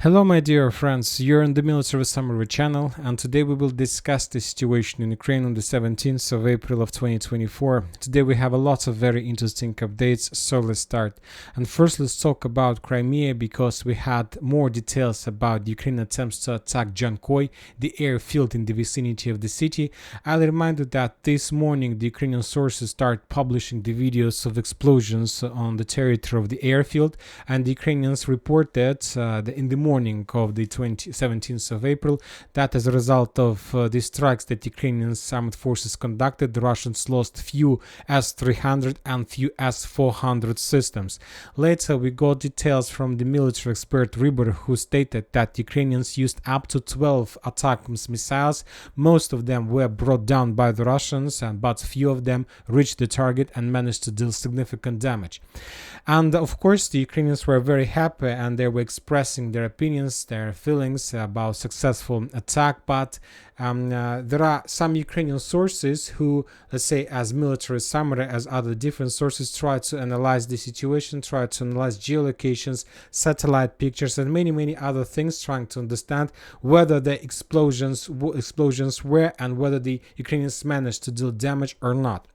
Hello my dear friends, you're on the Military Summary channel, and today we will discuss the situation in Ukraine on the 17th of April of 2024. Today we have a lot of very interesting updates, so let's start. And first let's talk about Crimea, because we had more details about the Ukraine attempts to attack Jankoy, the airfield in the vicinity of the city. I'll remind you that this morning the Ukrainian sources start publishing the videos of explosions on the territory of the airfield, and the Ukrainians reported in the morning of the 17th of April that as a result of the strikes that Ukrainian armed forces conducted, the Russians lost few S-300 and few S-400 systems. Later we got details from the military expert Ribber, who stated that Ukrainians used up to 12 ATACMS missiles. Most of them were brought down by the Russians, but few of them reached the target and managed to deal significant damage. And of course the Ukrainians were very happy, and they were expressing their opinions, their feelings about successful attack, but there are some Ukrainian sources who, let's say, as military summary, as other different sources, try to analyze the situation, try to analyze geolocations, satellite pictures, and many other things, trying to understand whether the explosions were and whether the Ukrainians managed to deal damage or not.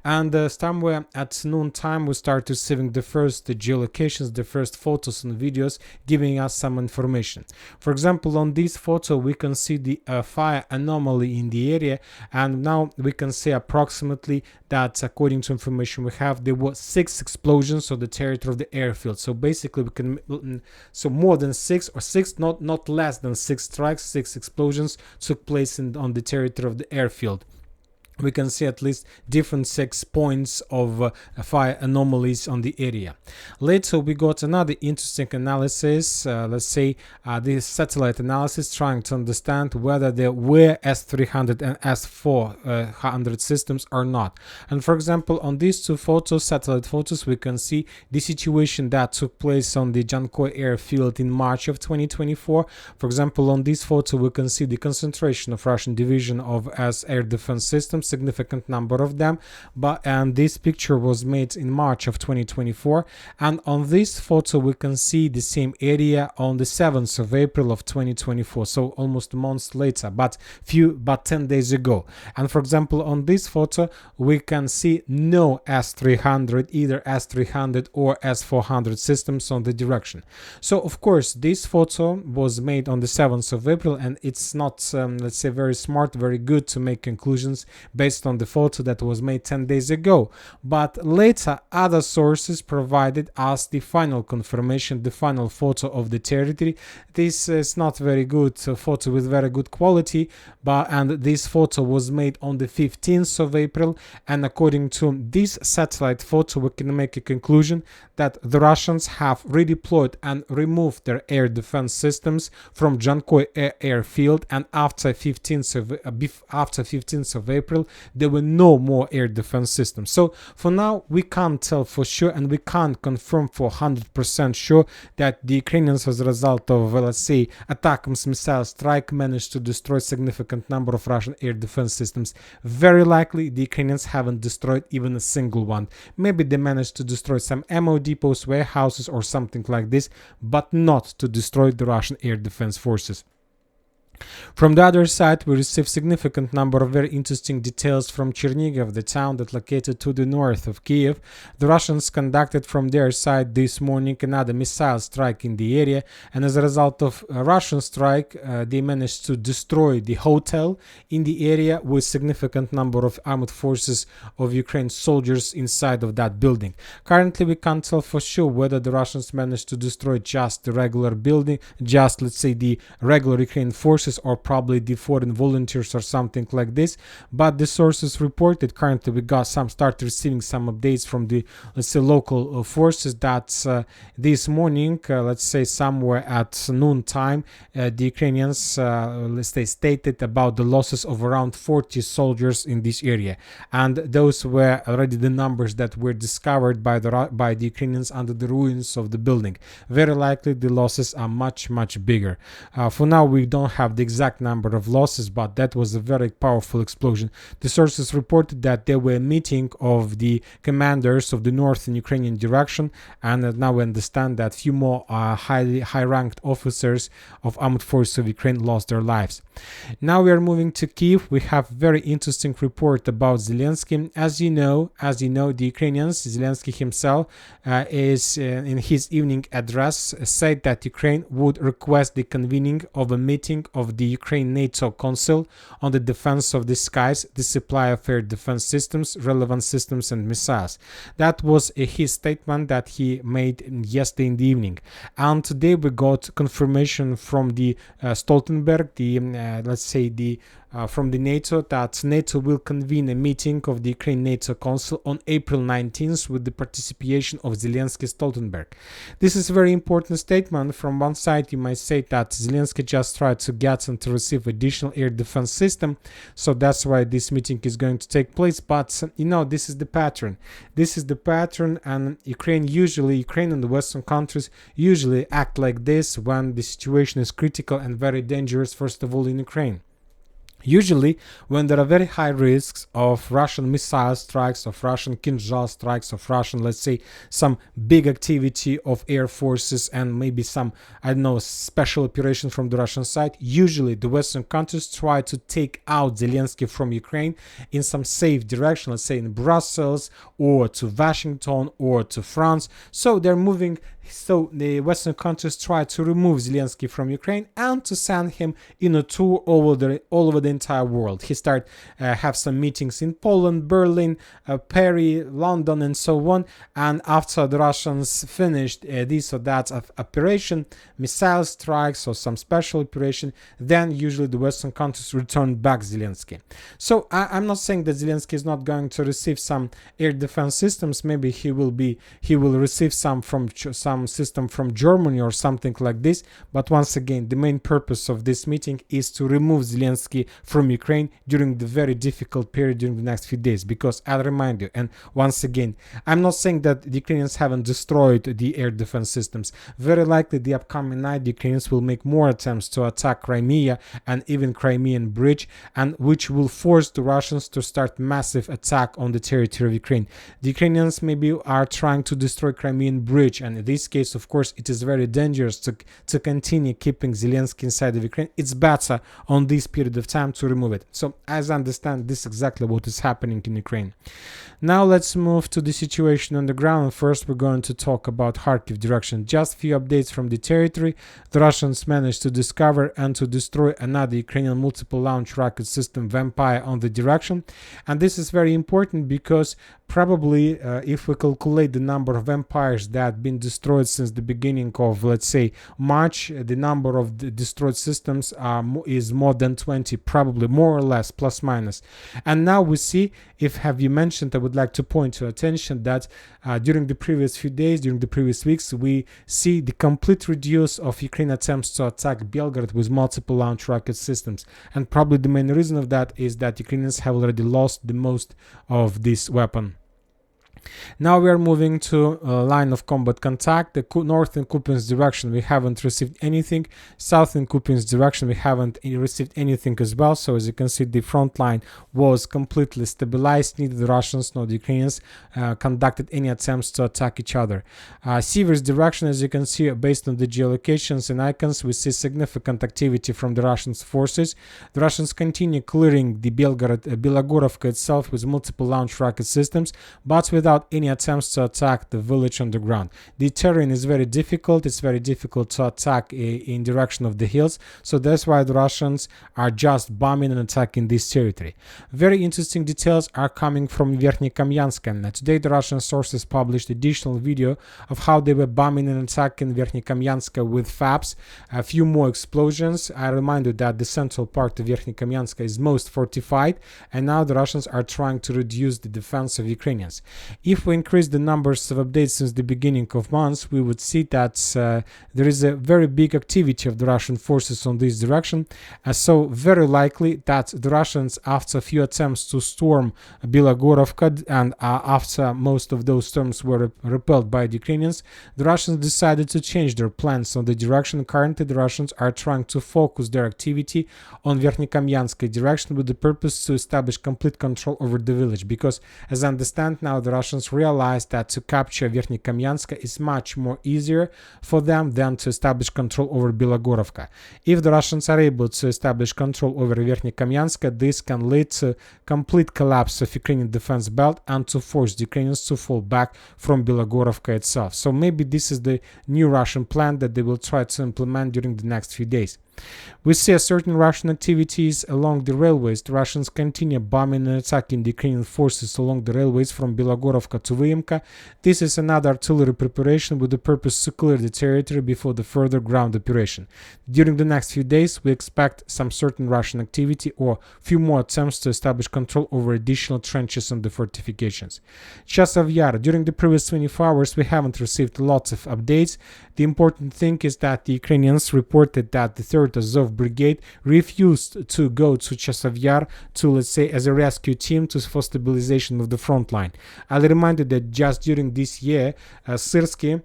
And somewhere at noon time we start receiving the first geolocations, the first photos and videos giving us some information. For example, on this photo we can see the fire anomaly in the area, and now we can say approximately that, according to information we have, there were 6 explosions on the territory of the airfield. So basically we can more than 6, or 6, not less than 6 strikes, 6 explosions took place on the territory of the airfield. We can see at least different 6 points of fire anomalies on the area. Later we got another interesting analysis, let's say this satellite analysis, trying to understand whether there were S-300 and S-400 systems or not. And for example, on these 2 photos, satellite photos, we can see the situation that took place on the Jankoy airfield in March of 2024. For example, on this photo we can see the concentration of Russian division of air defense systems, significant number of them, and this picture was made in March of 2024. And on this photo we can see the same area on the 7th of April of 2024, so almost a month later, but 10 days ago. And for example, on this photo we can see no S-300, either S-300 or S-400 systems on the direction. So of course this photo was made on the 7th of April, and it's not let's say very smart, very good to make conclusions based on the photo that was made 10 days ago. But later other sources provided us the final confirmation, the final photo of the territory. This is not very good photo with very good quality, and this photo was made on the 15th of April, and according to this satellite photo we can make a conclusion that the Russians have redeployed and removed their air defense systems from Jankoy airfield, and after 15th of April there were no more air defense systems. So for now we can't tell for sure, and we can't confirm for 100% sure that the Ukrainians, as a result of let's say ATACMS missile strike, managed to destroy significant number of Russian air defense systems. Very likely the Ukrainians haven't destroyed even a single one. Maybe they managed to destroy some ammo depots, warehouses or something like this, but not to destroy the Russian air defense forces. From the other side, we received significant number of very interesting details from Chernihiv, the town that located to the north of Kiev. The Russians conducted from their side this morning another missile strike in the area, and as a result of a Russian strike, they managed to destroy the hotel in the area with significant number of armed forces of Ukraine soldiers inside of that building. Currently, we can't tell for sure whether the Russians managed to destroy just the regular building, just let's say the regular Ukraine forces, or probably the foreign volunteers or something like this, but the sources reported currently we start receiving some updates from the, let's say, local forces that this morning, let's say somewhere at noon time, the Ukrainians let's say stated about the losses of around 40 soldiers in this area, and those were already the numbers that were discovered by the Ukrainians under the ruins of the building. Very likely the losses are much bigger. For now we don't have the exact number of losses, but that was a very powerful explosion. The sources reported that there were a meeting of the commanders of the northern Ukrainian direction, and now we understand that few more high-ranked officers of armed forces of Ukraine lost their lives. Now we are moving to Kyiv. We have very interesting report about Zelensky. As you know, the Ukrainians, Zelensky himself, is in his evening address said that Ukraine would request the convening of a meeting of the Ukraine NATO Council on the defense of the skies, the supply of air defense systems, relevant systems and missiles. That was his statement that he made yesterday in the evening. And today we got confirmation from the Stoltenberg, from the NATO, that NATO will convene a meeting of the Ukraine NATO Council on April 19th with the participation of Zelensky Stoltenberg. This is a very important statement. From one side, you might say that Zelensky just tried to get and to receive additional air defense system, so that's why this meeting is going to take place. But this is the pattern. This is the pattern, and Ukraine and the Western countries usually act like this when the situation is critical and very dangerous, first of all in Ukraine. Usually, when there are very high risks of Russian missile strikes, of Russian Kinzhal strikes, of Russian, let's say, some big activity of air forces and maybe some, special operation from the Russian side, usually the Western countries try to take out Zelensky from Ukraine in some safe direction, let's say in Brussels or to Washington or to France. So they're moving. So the Western countries try to remove Zelensky from Ukraine and to send him in a tour all over the entire world. He have some meetings in Poland, Berlin, Paris, London, and so on. And after the Russians finished this or that operation, missile strikes or some special operation, then usually the Western countries return back Zelensky. So I'm not saying that Zelensky is not going to receive some air defense systems. Maybe he will receive some system from Germany or something like this. But once again, the main purpose of this meeting is to remove Zelensky from Ukraine during the very difficult period during the next few days. Because I'll remind you, and once again, I'm not saying that the Ukrainians haven't destroyed the air defense systems. Very likely the upcoming night the Ukrainians will make more attempts to attack Crimea and even Crimean bridge, and which will force the Russians to start massive attack on the territory of Ukraine. The Ukrainians maybe are trying to destroy Crimean bridge, and in this case, of course, it is very dangerous to continue keeping Zelensky inside of Ukraine. It's better on this period of time to remove it. So as I understand, this is exactly what is happening in Ukraine. Now let's move to the situation on the ground. First, we're going to talk about Kharkiv direction. Just a few updates from the territory. The Russians managed to discover and to destroy another Ukrainian multiple launch rocket system, Vampire, on the direction. And this is very important because probably if we calculate the number of Vampires that have been destroyed since the beginning of, let's say, March, the number of the destroyed systems is more than 20, probably more or less, plus minus. And now we see, have you mentioned, I would like to point your attention that during the previous few days, during the previous weeks, we see the complete reduce of Ukraine attempts to attack Belgorod with multiple launch rocket systems. And probably the main reason of that is that Ukrainians have already lost the most of this weapon. Now we are moving to line of combat contact. The northern Kupiansk direction, we haven't received anything. Southern Kupiansk direction, we haven't received anything as well. So as you can see, the front line was completely stabilized. Neither the Russians nor the Ukrainians conducted any attempts to attack each other. Sieversk direction, as you can see, based on the geolocations and icons, we see significant activity from the Russian forces. The Russians continue clearing the Belogorovka itself with multiple launch rocket systems, but without any attempts to attack the village on the ground. The terrain is very difficult. It's very difficult to attack in direction of the hills. So that's why the Russians are just bombing and attacking this territory. Very interesting details are coming from Verkhneykamyansk. And today the Russian sources published additional video of how they were bombing and attacking Verkhneykamyansk with FABs. A few more explosions. I remind you that the central part of Verkhneykamyansk is most fortified, and now the Russians are trying to reduce the defense of Ukrainians. If we increase the numbers of updates since the beginning of months, we would see that there is a very big activity of the Russian forces on this direction. So very likely that the Russians, after a few attempts to storm Bilogorovka, and after most of those storms were repelled by the Ukrainians, the Russians decided to change their plans on the direction. Currently, the Russians are trying to focus their activity on Verkhnyokamyanskaya direction with the purpose to establish complete control over the village, because as I understand now, the Russians realize that to capture Verkhnyokamyanskaya is much more easier for them than to establish control over Bilogorovka. If the Russians are able to establish control over Verkhnyokamyanskaya, this can lead to complete collapse of Ukrainian defense belt and to force the Ukrainians to fall back from Bilogorovka itself. So maybe this is the new Russian plan that they will try to implement during the next few days. We see a certain Russian activities along the railways. The Russians continue bombing and attacking the Ukrainian forces along the railways from Bilogorovka to Vyimka. This is another artillery preparation with the purpose to clear the territory before the further ground operation. During the next few days, we expect some certain Russian activity or few more attempts to establish control over additional trenches and the fortifications. Chasiv Yar. During the previous 24 hours, we haven't received lots of updates. The important thing is that the Ukrainians reported that the 3rd Azov Brigade refused to go to Chasiv Yar to, let's say, as a rescue team for stabilization of the front line. I'll remind you that just during this year, Syrsky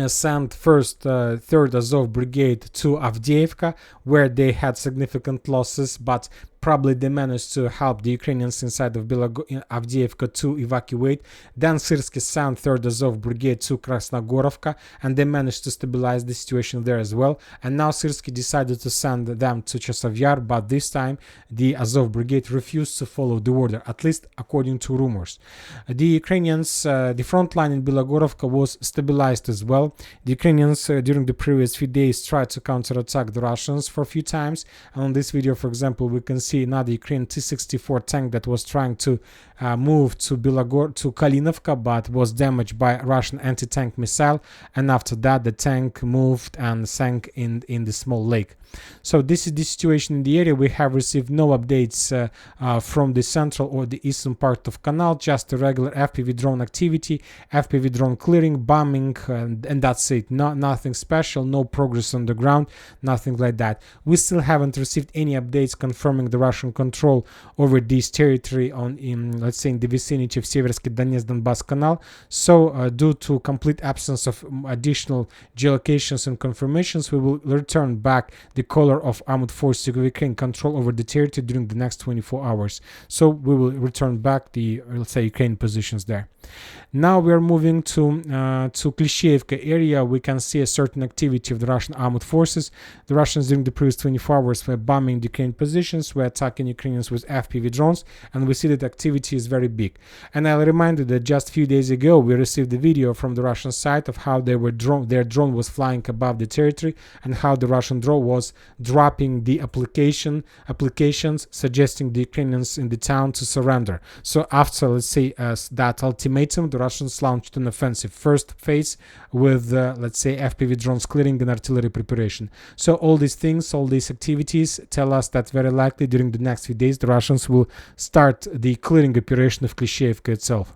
sent 3rd Azov Brigade to Avdiivka, where they had significant losses, but probably they managed to help the Ukrainians inside of Avdiivka to evacuate. Then Syrsky sent 3rd Azov Brigade to Krasnogorovka, and they managed to stabilize the situation there as well. And now Syrsky decided to send them to Chasiv Yar, but this time the Azov Brigade refused to follow the order, at least according to rumors. The Ukrainians, the front line in Bilogorovka was stabilized as well. The Ukrainians during the previous few days tried to counterattack the Russians for a few times. And on this video, for example, we can see another Ukrainian T-64 tank that was trying to move to Kalinovka, but was damaged by a Russian anti-tank missile, and after that the tank moved and sank in the small lake. So this is the situation in the area. We have received no updates from the central or the eastern part of Canal, just a regular FPV drone activity, FPV drone clearing, bombing, and that's it. Nothing special, no progress on the ground, nothing like that. We still haven't received any updates confirming the Russian control over this territory let's say in the vicinity of Seversky Donetsk-Donbass Canal. So due to complete absence of additional geolocations and confirmations, we will return back the color of armed forces of Ukraine control over the territory during the next 24 hours. So we will return back the, let's say, Ukraine positions there. Now we are moving to Klishchiivka area. We can see a certain activity of the Russian armed forces. The Russians during the previous 24 hours were bombing the Ukrainian positions, were attacking Ukrainians with FPV drones, and we see that activity is very big. And I'll remind you that just a few days ago we received a video from the Russian side of how their drone was flying above the territory, and how the Russian drone was dropping the applications suggesting the Ukrainians in the town to surrender. So after, let's say, that ultimatum, the Russians launched an offensive. First phase with, let's say, FPV drones clearing and artillery preparation. So all these things, all these activities tell us that very likely during the next few days the Russians will start the clearing operation of Klishchiivka itself.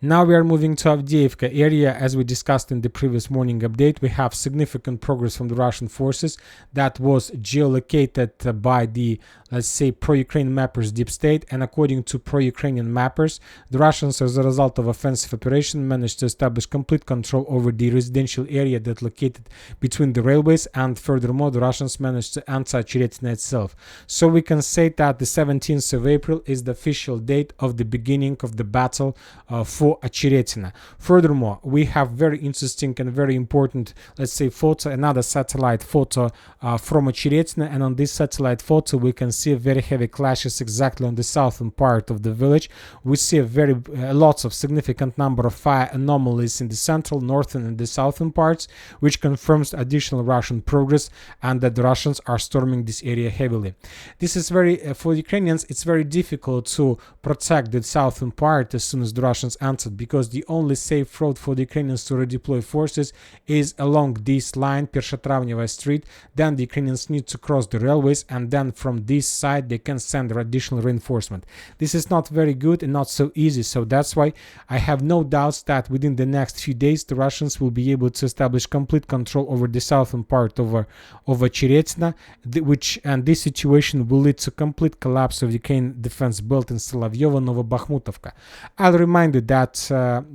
Now we are moving to Avdiivka area. As we discussed in the previous morning update, we have significant progress from the Russian forces that was geolocated by the, let's say, pro-Ukraine mappers deep state, and according to pro-Ukrainian mappers, the Russians, as a result of offensive operation, managed to establish complete control over the residential area that located between the railways, and furthermore the Russians managed to enter Acheretina itself. So we can say that the 17th of April is the official date of the beginning of the battle for Acheretina. Furthermore, we have very interesting and very important, let's say, photo, another satellite photo from Acheretina, and on this satellite photo we can see very heavy clashes exactly on the southern part of the village. We see lots of significant number of fire anomalies in the central, northern and the southern parts, which confirms additional Russian progress and that the Russians are storming this area heavily. This is very, for Ukrainians, it's very difficult to protect the southern part as soon as the Russians Russians entered, because the only safe road for the Ukrainians to redeploy forces is along this line, Pershatravneva Street. Then the Ukrainians need to cross the railways, and then from this side they can send additional reinforcement. This is not very good and not so easy, so that's why I have no doubts that within the next few days the Russians will be able to establish complete control over the southern part of Cheretina, and this situation will lead to complete collapse of the Ukrainian defense belt in Solovyovo, Novobakhmutovka. I'll remind you that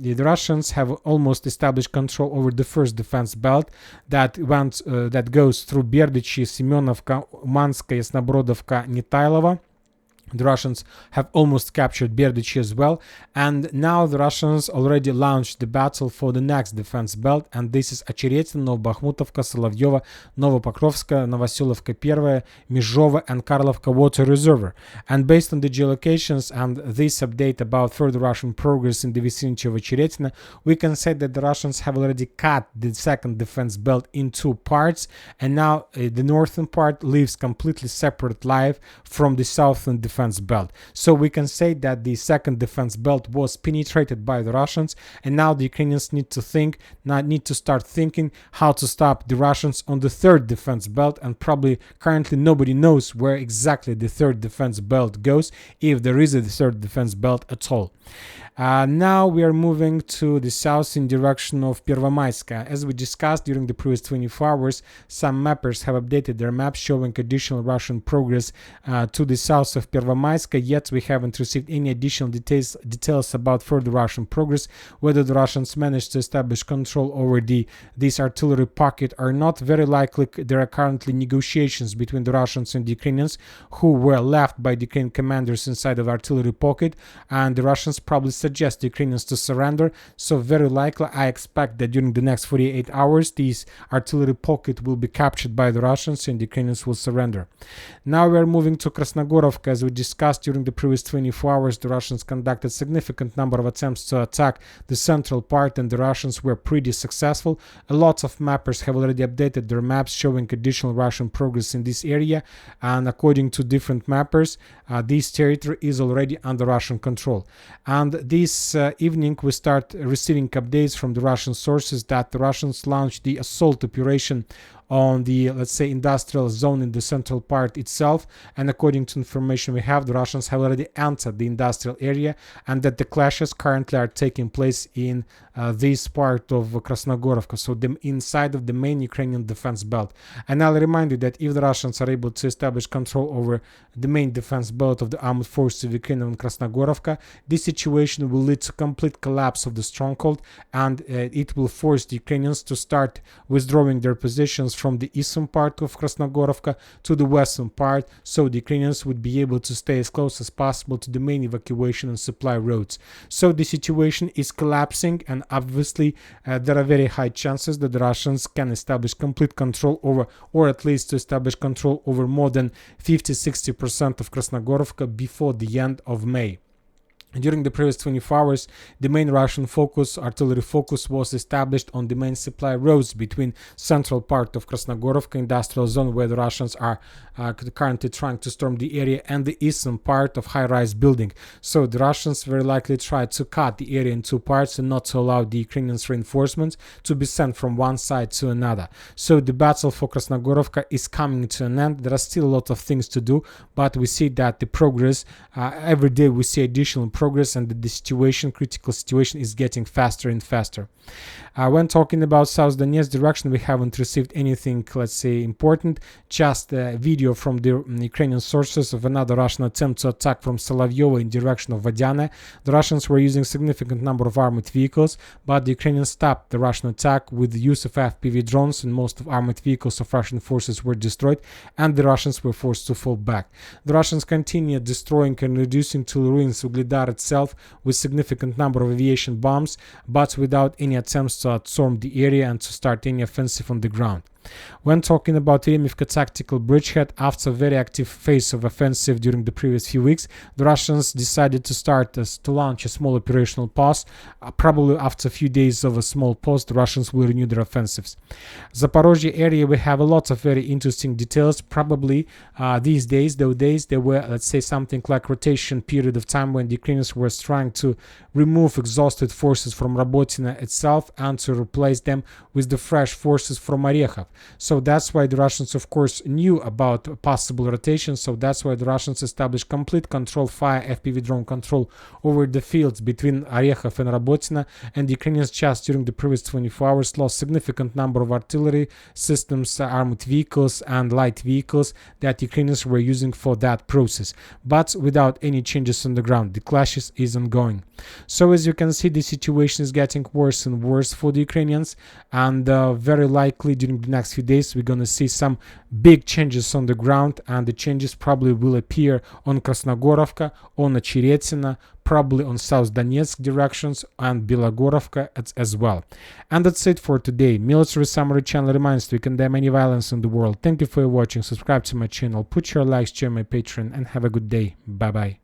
the Russians have almost established control over the first defense belt that goes through Berdichi, Semyonovka, Umanska, Yasnobrodovka, Nitailova. The Russians have almost captured Berdichi as well, and now the Russians already launched the battle for the next defense belt, and this is Ocheretin, Novobakhmutovka, Solovyovo, Novopokrovska, Novoselovka I, Mizhova, and Karlovka water reservoir. And based on the geolocations and this update about further Russian progress in the vicinity of Ocheretina, we can say that the Russians have already cut the second defense belt in two parts, and now the northern part lives completely separate life from the southern defense belt. So we can say that the second defense belt was penetrated by the Russians, and now the Ukrainians need to start thinking how to stop the Russians on the third defense belt, and probably currently nobody knows where exactly the third defense belt goes, if there is a third defense belt at all. Now we are moving to the south in direction of Pervomaiska. As we discussed during the previous 24 hours, some mappers have updated their maps showing additional Russian progress to the south of Pervomaiska, yet we haven't received any additional details about further Russian progress, whether the Russians managed to establish control over this artillery pocket or not. Very likely there are currently negotiations between the Russians and the Ukrainians, who were left by the Ukrainian commanders inside of artillery pocket, and the Russians probably suggest the Ukrainians to surrender. So very likely I expect that during the next 48 hours this artillery pocket will be captured by the Russians and the Ukrainians will surrender. Now we are moving to Krasnogorovka. As we discussed during the previous 24 hours, the Russians conducted significant number of attempts to attack the central part, and the Russians were pretty successful. A lot of mappers have already updated their maps showing additional Russian progress in this area, and according to different mappers, this territory is already under Russian control. And this evening we start receiving updates from the Russian sources that the Russians launched the assault operation on the, let's say, industrial zone in the central part itself, and according to information we have, the Russians have already entered the industrial area, and that the clashes currently are taking place in this part of Krasnogorovka, so inside of the main Ukrainian defense belt. And I'll remind you that if the Russians are able to establish control over the main defense belt of the armed forces of Ukraine and Krasnogorovka, this situation will lead to complete collapse of the stronghold, and it will force the Ukrainians to start withdrawing their positions from the eastern part of Krasnogorovka to the western part, so the Ukrainians would be able to stay as close as possible to the main evacuation and supply roads. So the situation is collapsing, and obviously there are very high chances that the Russians can establish complete control over, or at least to establish control over, more than 50-60% of Krasnogorovka before the end of May. During the previous 24 hours, the main Russian artillery focus, was established on the main supply roads between central part of Krasnogorovka industrial zone, where the Russians are currently trying to storm the area, and the eastern part of high-rise building. So the Russians very likely tried to cut the area in two parts and not to allow the Ukrainians' reinforcements to be sent from one side to another. So the battle for Krasnogorovka is coming to an end. There are still a lot of things to do, but we see that the progress, every day we see additional progress, and the critical situation is getting faster and faster. When talking about South Donetsk direction, we haven't received anything, let's say, important, just a video from the Ukrainian sources of another Russian attempt to attack from Solovyovo in direction of Vodyane. The Russians were using significant number of armored vehicles, but the Ukrainians stopped the Russian attack with the use of FPV drones, and most of armored vehicles of Russian forces were destroyed, and the Russians were forced to fall back. The Russians continued destroying and reducing to ruins Ugledar itself with significant number of aviation bombs, but without any attempts to storm the area and to start any offensive on the ground. When talking about Remivka tactical bridgehead, after a very active phase of offensive during the previous few weeks, the Russians decided to launch a small operational pause. Probably after a few days of a small pause, the Russians will renew their offensives. Zaporozhye area, we have a lot of very interesting details. Probably these days, there were, let's say, something like rotation period of time when the Ukrainians were trying to remove exhausted forces from Robotyne itself and to replace them with the fresh forces from Orekhov. So that's why the Russians, of course, knew about possible rotation. So that's why the Russians established complete control, fire, FPV drone control over the fields between Orekhov and Robotyne, and the Ukrainians just during the previous 24 hours lost significant number of artillery systems, armored vehicles and light vehicles that Ukrainians were using for that process, but without any changes on the ground. The clashes is ongoing. So as you can see, the situation is getting worse and worse for the Ukrainians, and very likely during the next few days we're going to see some big changes on the ground, and the changes probably will appear on Krasnogorovka, on Ocheretino, probably on South Donetsk directions, and Belogorovka as well. And that's it for today. Military Summary channel reminds you, we condemn any violence in the world. Thank you for watching. Subscribe to my channel, put your likes, share my Patreon, and have a good day. Bye bye.